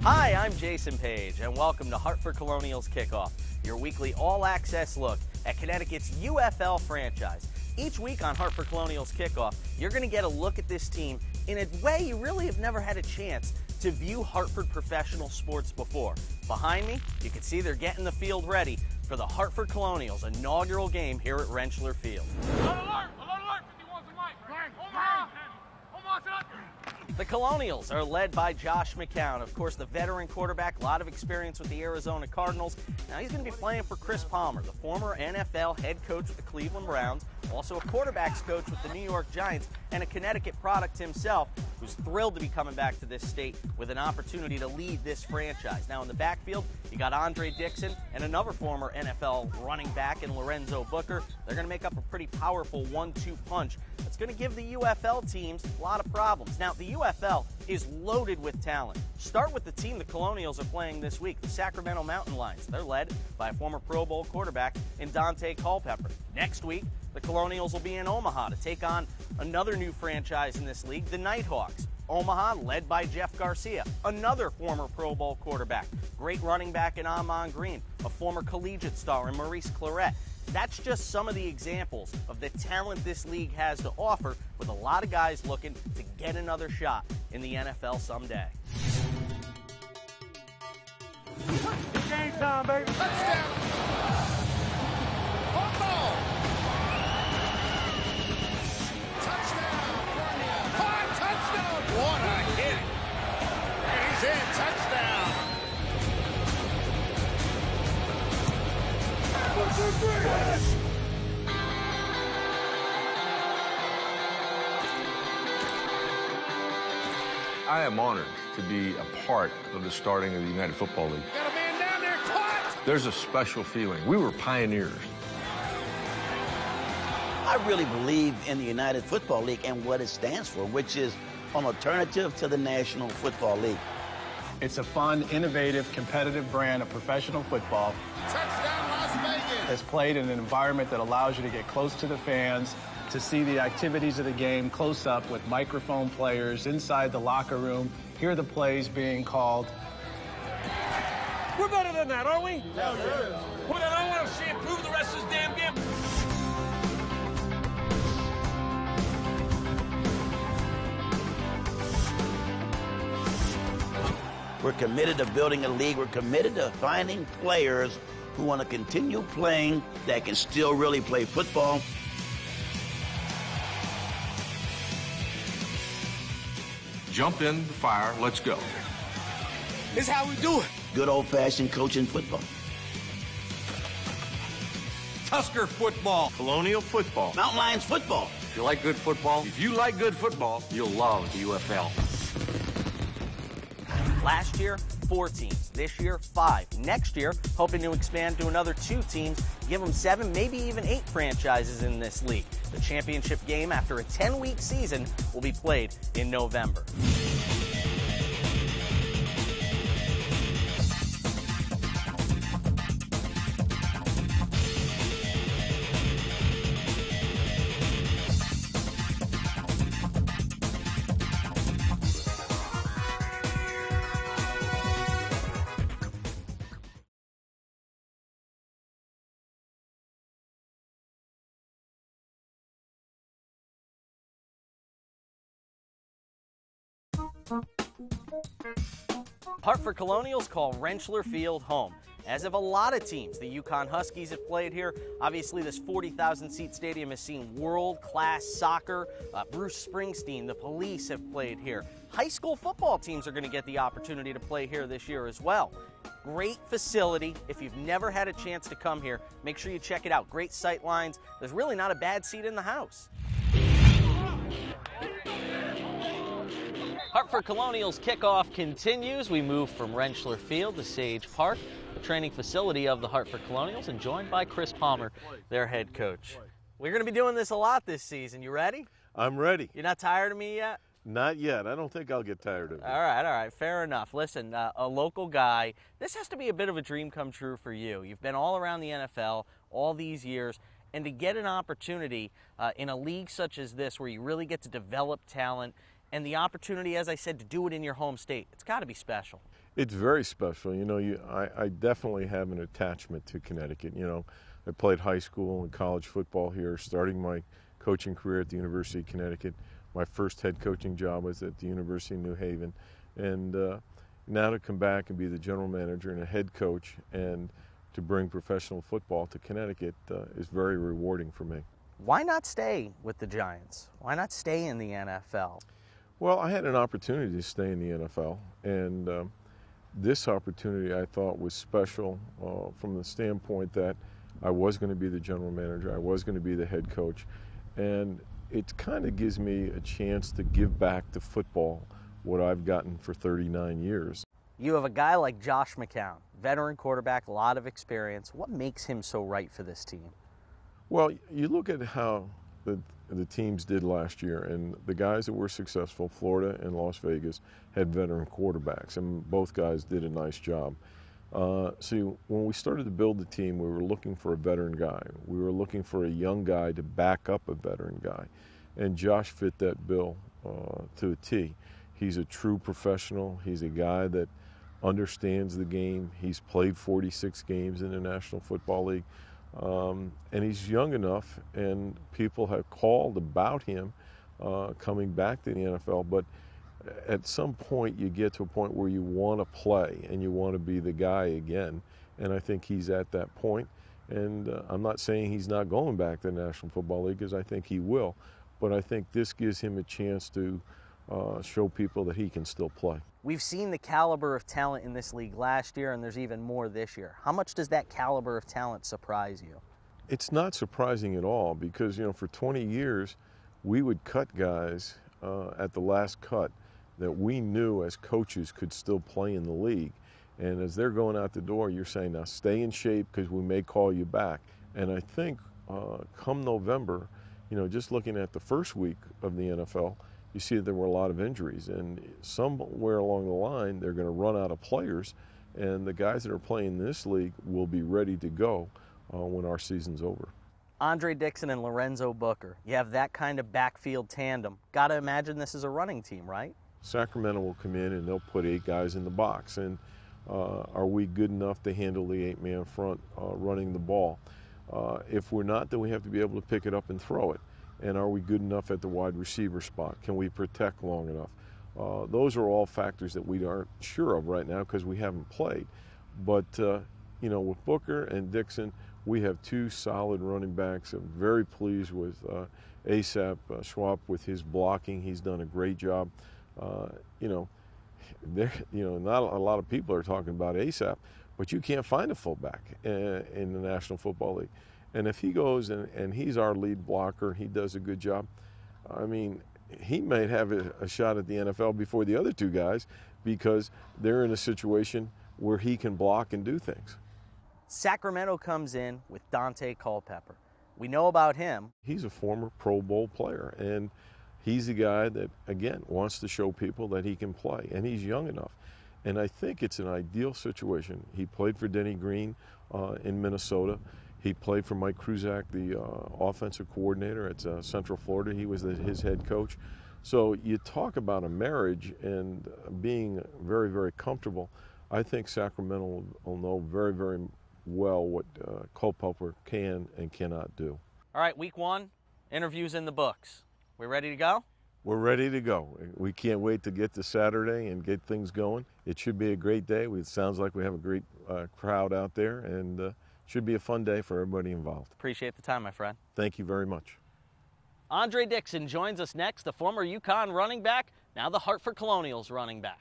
Hi, I'm Jason Page, and welcome to Hartford Colonials Kickoff, your weekly all-access look at Connecticut's UFL franchise. Each week on Hartford Colonials Kickoff, you're going to get a look at this team in a way you really have never had a chance to view Hartford professional sports before. Behind me, you can see they're getting the field ready for the Hartford Colonials' inaugural game here at Rentschler Field. Alert! Alert! 51's the mic! Omaha! Omaha's up! The Colonials are led by Josh McCown, of course, the veteran quarterback, a lot of experience with the Arizona Cardinals. Now he's going to be playing for Chris Palmer, the former NFL head coach with the Cleveland Browns, also a quarterbacks coach with the New York Giants, and a Connecticut product himself, who's thrilled to be coming back to this state with an opportunity to lead this franchise. Now in the backfield, you got Andre Dixon and another former NFL running back in Lorenzo Booker. They're going to make up a pretty powerful 1-2 punch that's going to give the UFL teams a lot of problems. Now, the UFL is loaded with talent. Start with the team the Colonials are playing this week, the Sacramento Mountain Lions. They're led by a former Pro Bowl quarterback in Dante Culpepper. Next week, the Colonials will be in Omaha to take on another new franchise in this league, the Nighthawks. Omaha, led by Jeff Garcia, another former Pro Bowl quarterback. Great running back in Amon Green, a former collegiate star in Maurice Claret. That's just some of the examples of the talent this league has to offer, with a lot of guys looking to get another shot in the NFL someday. Game time, baby! Touchdown! Football! Touchdown! High touchdown! What a hit! And he's in. Touchdown! 1, 2, 3! I am honored to be a part of the starting of the United Football League. Got a man down there, caught! There's a special feeling. We were pioneers. I really believe in the United Football League and what it stands for, which is an alternative to the National Football League. It's a fun, innovative, competitive brand of professional football. Touchdown, Las Vegas! It's played in an environment that allows you to get close to the fans, to see the activities of the game close up with microphone players inside the locker room, hear the plays being called. We're better than that, aren't we? Yeah, sure. Well, then I want to see it prove the rest of this damn game. We're committed to building a league. We're committed to finding players who want to continue playing that can still really play football. Jump in the fire. Let's go. This is how we do it. Good old-fashioned coaching football. Tusker football. Colonial football. Mountain Lions football. If you like good football, you'll love the UFL. Last year, 4 teams. This year, 5. Next year, hoping to expand to another 2 teams, give them 7, maybe even 8 franchises in this league. The championship game after a 10-week season will be played in November. Hartford Colonials call Rentschler Field home, as have a lot of teams. The Yukon Huskies have played here. Obviously, this 40,000-seat stadium has seen world-class soccer. Bruce Springsteen, the Police have played here. High school football teams are going to get the opportunity to play here this year as well. Great facility. If you've never had a chance to come here, make sure you check it out. Great sight lines. There's really not a bad seat in the house. Hartford Colonials Kickoff continues. We move from Rentschler Field to Sage Park, the training facility of the Hartford Colonials, and joined by Chris Palmer, their head coach. We're going to be doing this a lot this season. You ready? I'm ready. You're not tired of me yet? Not yet. I don't think I'll get tired of it. All right. Fair enough. Listen, a local guy, this has to be a bit of a dream come true for you. You've been all around the NFL all these years, and to get an opportunity in a league such as this where you really get to develop talent and the opportunity, as I said, to do it in your home state, it's got to be special. It's very special. You know, I definitely have an attachment to Connecticut. You know, I played high school and college football here, starting my coaching career at the University of Connecticut. My first head coaching job was at the University of New Haven. And now to come back and be the general manager and a head coach and to bring professional football to Connecticut is very rewarding for me. Why not stay with the Giants? Why not stay in the NFL? Well, I had an opportunity to stay in the NFL, and this opportunity I thought was special from the standpoint that I was going to be the general manager, I was going to be the head coach, and it kind of gives me a chance to give back to football what I've gotten for 39 years. You have a guy like Josh McCown, veteran quarterback, a lot of experience. What makes him so right for this team? Well, you look at how the teams did last year, and the guys that were successful, Florida and Las Vegas, had veteran quarterbacks, and both guys did a nice job. See, when we started to build the team, we were looking for a veteran guy. We were looking for a young guy to back up a veteran guy, and Josh fit that bill to a T. He's a true professional. He's a guy that understands the game. He's played 46 games in the National Football League. And he's young enough, and people have called about him coming back to the NFL. But at some point, you get to a point where you want to play and you want to be the guy again. And I think he's at that point. And I'm not saying he's not going back to the National Football League, because I think he will. But I think this gives him a chance to show people that he can still play. We've seen the caliber of talent in this league last year, and there's even more this year. How much does that caliber of talent surprise you? It's not surprising at all, because, you know, for 20 years, we would cut guys at the last cut that we knew as coaches could still play in the league. And as they're going out the door, you're saying, now stay in shape because we may call you back. And I think come November, you know, just looking at the first week of the NFL, you see that there were a lot of injuries, and somewhere along the line they're going to run out of players, and the guys that are playing in this league will be ready to go when our season's over. Andre Dixon and Lorenzo Booker, you have that kind of backfield tandem. Got to imagine this is a running team, right? Sacramento will come in and they'll put 8 guys in the box, and are we good enough to handle the 8-man front running the ball? If we're not, then we have to be able to pick it up and throw it. And are we good enough at the wide receiver spot? Can we protect long enough? Those are all factors that we aren't sure of right now because we haven't played. But, you know, with Booker and Dixon, we have 2 solid running backs. I'm very pleased with ASAP Schwab with his blocking. He's done a great job. You know, not a lot of people are talking about ASAP, but you can't find a fullback in the National Football League. And if he goes and he's our lead blocker, he does a good job, I mean, he might have a shot at the NFL before the other 2 guys because they're in a situation where he can block and do things. Sacramento comes in with Dante Culpepper. We know about him. He's a former Pro Bowl player, and he's a guy that, again, wants to show people that he can play, and he's young enough. And I think it's an ideal situation. He played for Denny Green in Minnesota. He played for Mike Kruzak, the offensive coordinator at Central Florida. He was his head coach. So you talk about a marriage and being very, very comfortable. I think Sacramento will know very, very well what Culpepper can and cannot do. All right, week 1, interviews in the books. We ready to go? We're ready to go. We can't wait to get to Saturday and get things going. It should be a great day. It sounds like we have a great crowd out there, and should be a fun day for everybody involved. Appreciate the time, my friend. Thank you very much. Andre Dixon joins us next, the former UConn running back, now the Hartford Colonials running back.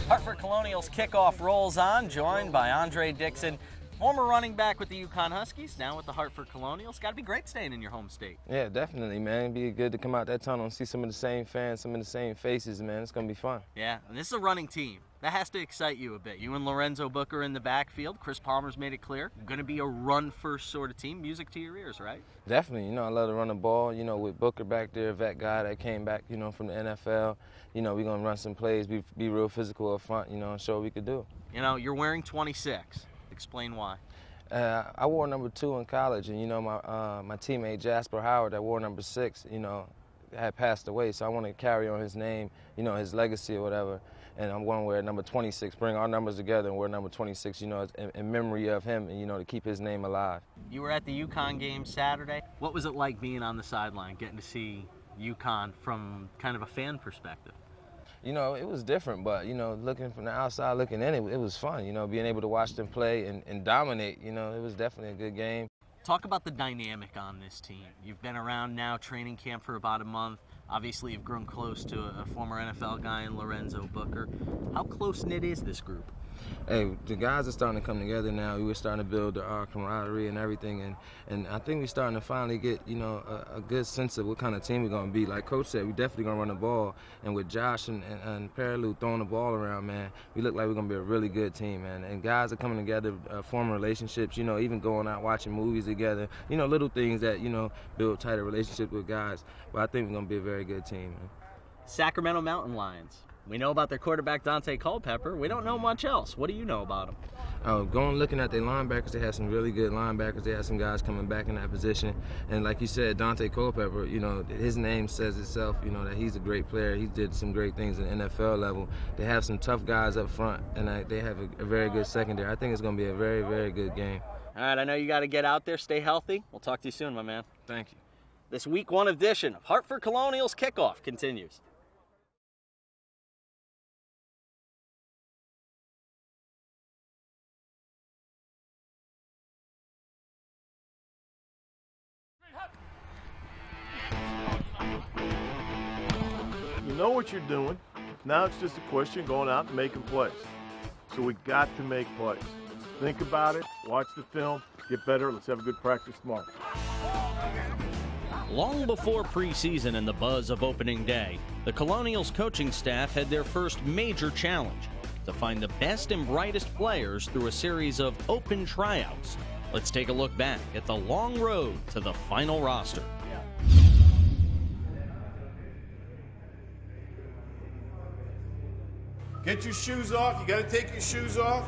Hartford Colonials Kickoff rolls on, joined by Andre Dixon. Former running back with the UConn Huskies, now with the Hartford Colonials. Got to be great staying in your home state. Yeah, definitely, man. It'd be good to come out that tunnel and see some of the same fans, some of the same faces, man. It's going to be fun. Yeah, and this is a running team. That has to excite you a bit. You and Lorenzo Booker in the backfield. Chris Palmer's made it clear. Going to be a run-first sort of team. Music to your ears, right? Definitely. I love to run the ball. With Booker back there, a vet guy that came back, from the NFL. We're going to run some plays, be real physical up front, and show what we could do. You're wearing 26. Explain why. I wore number 2 in college, and my teammate Jasper Howard that wore number 6, had passed away, so I want to carry on his name, his legacy or whatever. And I'm going to wear number 26, bring our numbers together and wear number 26, in memory of him and, to keep his name alive. You were at the UConn game Saturday. What was it like being on the sideline, getting to see UConn from kind of a fan perspective? It was different, but, looking from the outside, looking in, it was fun, being able to watch them play and dominate, it was definitely a good game. Talk about the dynamic on this team. You've been around now, training camp for about a month. Obviously, you've grown close to a former NFL guy in Lorenzo Booker. How close-knit is this group? Hey, the guys are starting to come together now. We're starting to build our camaraderie and everything, and I think we're starting to finally get, a good sense of what kind of team we're going to be. Like Coach said, we're definitely going to run the ball, and with Josh and Paralou throwing the ball around, man, we look like we're going to be a really good team, man. And guys are coming together, forming relationships, even going out watching movies together, little things that, build tighter relationships with guys. But I think we're going to be a very good team, man. Sacramento Mountain Lions. We know about their quarterback, Dante Culpepper. We don't know much else. What do you know about him? Going looking at their linebackers, they have some really good linebackers. They have some guys coming back in that position. And like you said, Dante Culpepper, his name says itself, that he's a great player. He did some great things at the NFL level. They have some tough guys up front, and they have a very good secondary. I think it's going to be a very, very good game. All right, I know you got to get out there. Stay healthy. We'll talk to you soon, my man. Thank you. This Week 1 edition of Hartford Colonials Kickoff continues. You know what you're doing. Now it's just a question of going out and making plays. So we got to make plays. Think about it, watch the film, get better, let's have a good practice tomorrow. Long before preseason and the buzz of opening day, the Colonials coaching staff had their first major challenge: to find the best and brightest players through a series of open tryouts. Let's take a look back at the long road to the final roster. Get your shoes off. You got to take your shoes off.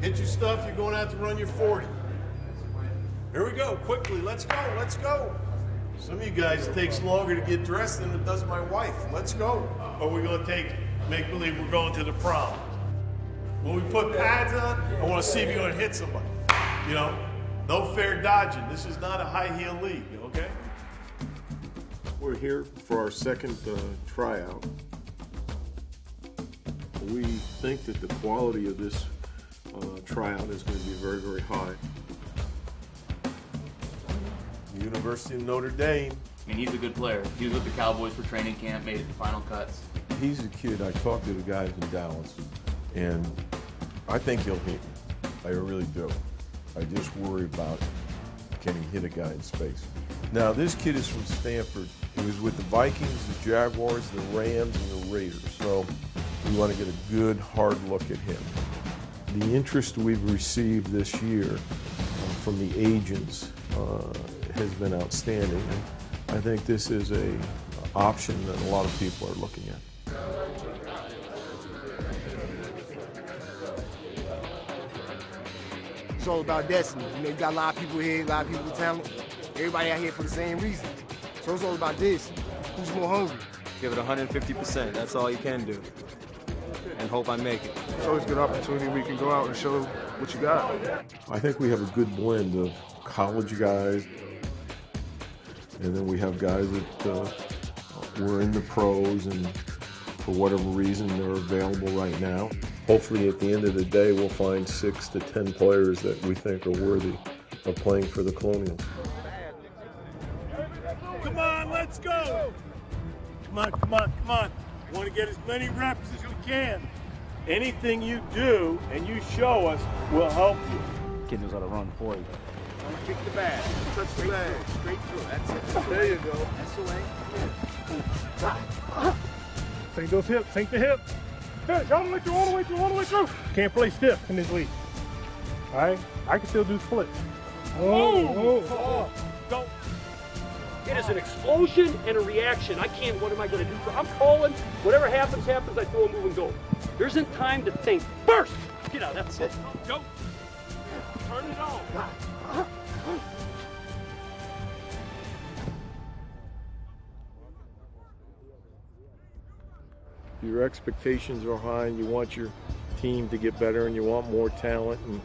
Get your stuff. You're going to have to run your 40. Here we go. Quickly. Let's go. Let's go. Some of you guys, it takes longer to get dressed than it does my wife. Let's go. Or we're going to make believe we're going to the prom. When we put pads on, I want to see if you're going to hit somebody. No fair dodging. This is not a high heel league, okay? We're here for our second tryout. We think that the quality of this tryout is going to be very, very high. University of Notre Dame. He's a good player. He was with the Cowboys for training camp, made it to final cuts. He's a kid. I talked to the guys in Dallas, and I think he'll hit. I really do. I just worry about can he hit a guy in space. Now, this kid is from Stanford. He was with the Vikings, the Jaguars, the Rams, and the Raiders. So we want to get a good, hard look at him. The interest we've received this year from the agents has been outstanding. And I think this is an option that a lot of people are looking at. It's all about destiny. You got a lot of people here, a lot of people with talent. Everybody out here for the same reason. So it's all about this. Who's more hungry? Give it 150%. That's all you can do. And hope I make it. It's always a good opportunity we can go out and show what you got. I think we have a good blend of college guys, and then we have guys that were in the pros and for whatever reason they're available right now. Hopefully at the end of the day we'll find 6 to 10 players that we think are worthy of playing for the Colonials. Come on, let's go. Come on, come on, come on. You want to get as many reps as you can. Anything you do and you show us will help you. Kid knows how to run for you. Don't kick the bag. Touch the bag. Straight through. That's it. There you go. That's the way. Sink those hips. Sink the hips. Good. All the way through. All the way through. All the way through. Can't play stiff in this league. All right. I can still do splits. Oh. Go. It is an explosion and a reaction. What am I going to do? I'm calling. Whatever happens, happens. I throw a move and go. There isn't time to think. First. Get out. That's it. Go. Turn it on. Your expectations are high and you want your team to get better and you want more talent. And,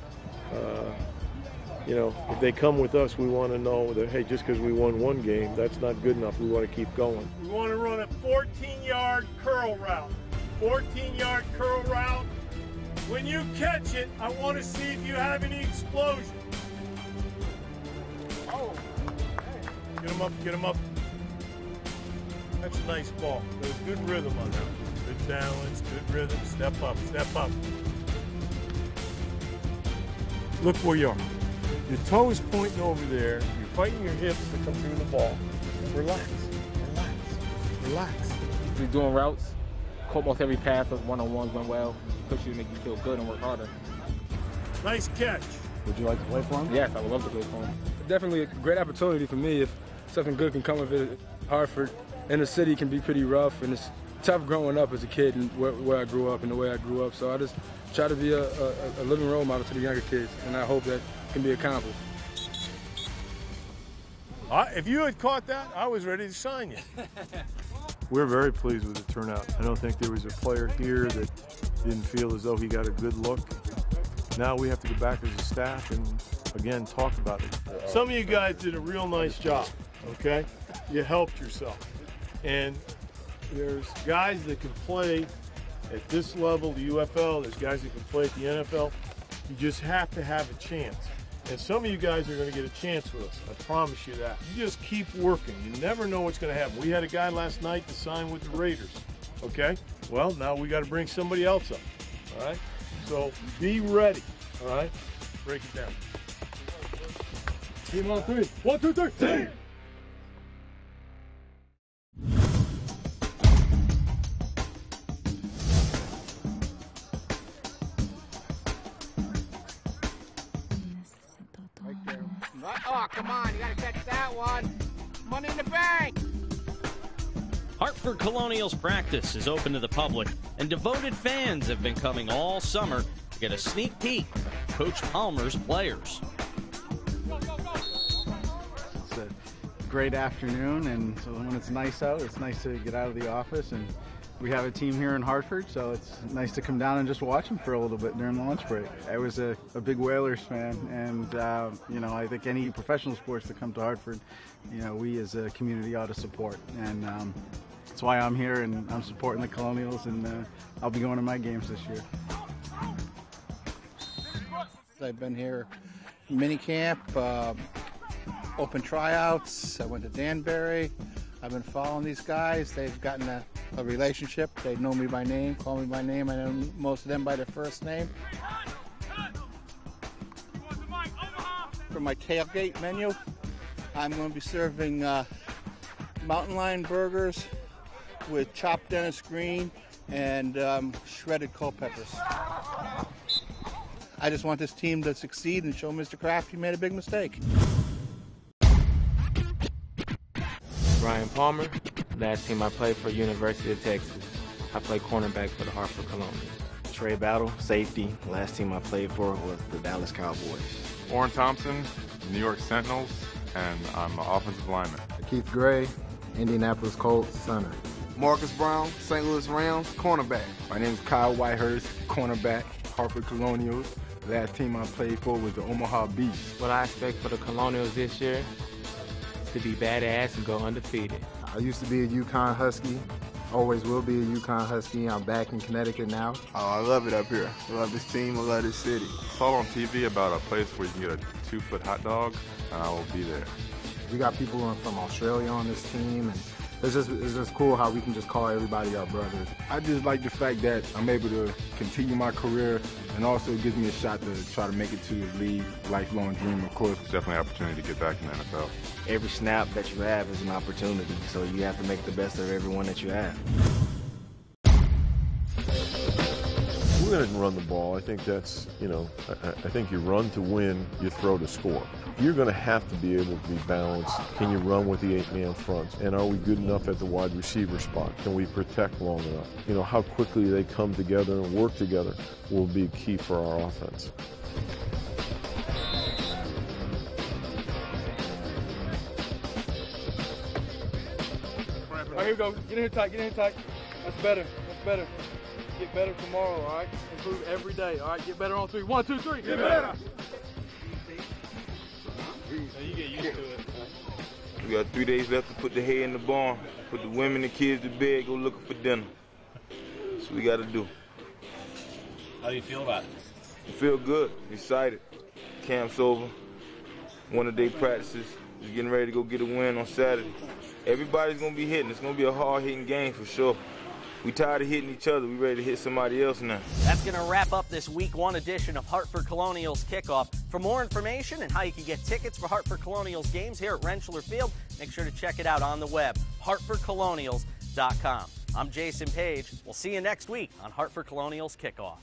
you know, if they come with us, we want to know that, hey, just because we won one game, that's not good enough. We want to keep going. We want to run a 14-yard curl route. 14-yard curl route. When you catch it, I want to see if you have any explosion. Oh. Get him up, get him up. That's a nice ball. There's good rhythm on that. Good balance, good rhythm. Step up, step up. Look where you are. Your toe is pointing over there. You're fighting your hips to come through the ball. Relax, relax, relax. We're doing routes. Almost every pass of one-on-ones went well. Coach you to make you feel good and work harder. Nice catch. Would you like to play for him? Yes, I would love to play for him. Definitely a great opportunity for me. If something good can come of it, Hartford and the city can be pretty rough, and it's tough growing up as a kid and where I grew up and the way I grew up. So I just try to be a living role model to the younger kids, and I hope that can be accomplished. If you had caught that, I was ready to sign you. We're very pleased with the turnout. I don't think there was a player here that didn't feel as though he got a good look. Now we have to go back as a staff and, again, talk about it. Some of you guys did a real nice job, okay? You helped yourself. And there's guys that can play at this level, the UFL. There's guys that can play at the NFL. You just have to have a chance. And some of you guys are going to get a chance with us. I promise you that. You just keep working. You never know what's going to happen. We had a guy last night to sign with the Raiders, okay? Well, now we got to bring somebody else up, all right? So be ready, all right? Break it down. Team on three. 1, 2, 3. Team. Oh, come on, you gotta catch that one. Money in the bank. Hartford Colonials practice is open to the public, and devoted fans have been coming all summer to get a sneak peek at Coach Palmer's players. It's a great afternoon, and so when it's nice out, it's nice to get out of the office, and we have a team here in Hartford, so it's nice to come down and just watch them for a little bit during the lunch break. I was a big Whalers fan, and you know, I think any professional sports that come to Hartford, you know, we as a community ought to support, and that's why I'm here, and I'm supporting the Colonials, and I'll be going to my games this year. I've been here mini camp, open tryouts. I went to Danbury. I've been following these guys. They've gotten a relationship. They know me by name, call me by name. I know most of them by their first name. For my tailgate menu, I'm going to be serving mountain lion burgers with chopped Dennis green and shredded Culpeppers. I just want this team to succeed and show Mr. Kraft he made a big mistake. Brian Palmer. Last team I played for, University of Texas. I played cornerback for the Hartford Colonials. Trey Battle, safety. Last team I played for was the Dallas Cowboys. Warren Thompson, New York Sentinels, and I'm an offensive lineman. Keith Gray, Indianapolis Colts, center. Marcus Brown, St. Louis Rams, cornerback. My name is Kyle Whitehurst, cornerback, Hartford Colonials. Last team I played for was the Omaha Beast. What I expect for the Colonials this year is to be badass and go undefeated. I used to be a UConn Husky, always will be a UConn Husky. I'm back in Connecticut now. Oh, I love it up here. I love this team, I love this city. I saw on TV about a place where you can get a 2-foot hot dog, and I will be there. We got people from Australia on this team, and it's just cool how we can just call everybody our brothers. I just like the fact that I'm able to continue my career, and also it gives me a shot to try to make it to the league. Lifelong dream, of course. It's definitely an opportunity to get back in the NFL. Every snap that you have is an opportunity, so you have to make the best of every one that you have. We're going to run the ball. I think that's, I think you run to win, you throw to score. You're going to have to be able to be balanced. Can you run with the 8-man front? And are we good enough at the wide receiver spot? Can we protect long enough? How quickly they come together and work together will be key for our offense. All right, here we go. Get in here tight, get in here tight. That's better, that's better. Get better tomorrow, all right? Improve every day, all right? Get better on 3. 1, 2, 3. Get better. You get used to it. We got 3 days left to put the hay in the barn, put the women and kids to bed, go looking for dinner. That's what we got to do. How do you feel about it? I feel good, excited. Camp's over. One-a-day practices. We're getting ready to go get a win on Saturday. Everybody's going to be hitting. It's going to be a hard-hitting game for sure. We tired of hitting each other. We ready to hit somebody else now. That's going to wrap up this Week 1 edition of Hartford Colonials Kickoff. For more information and how you can get tickets for Hartford Colonials games here at Rentschler Field, make sure to check it out on the web, hartfordcolonials.com. I'm Jason Page. We'll see you next week on Hartford Colonials Kickoff.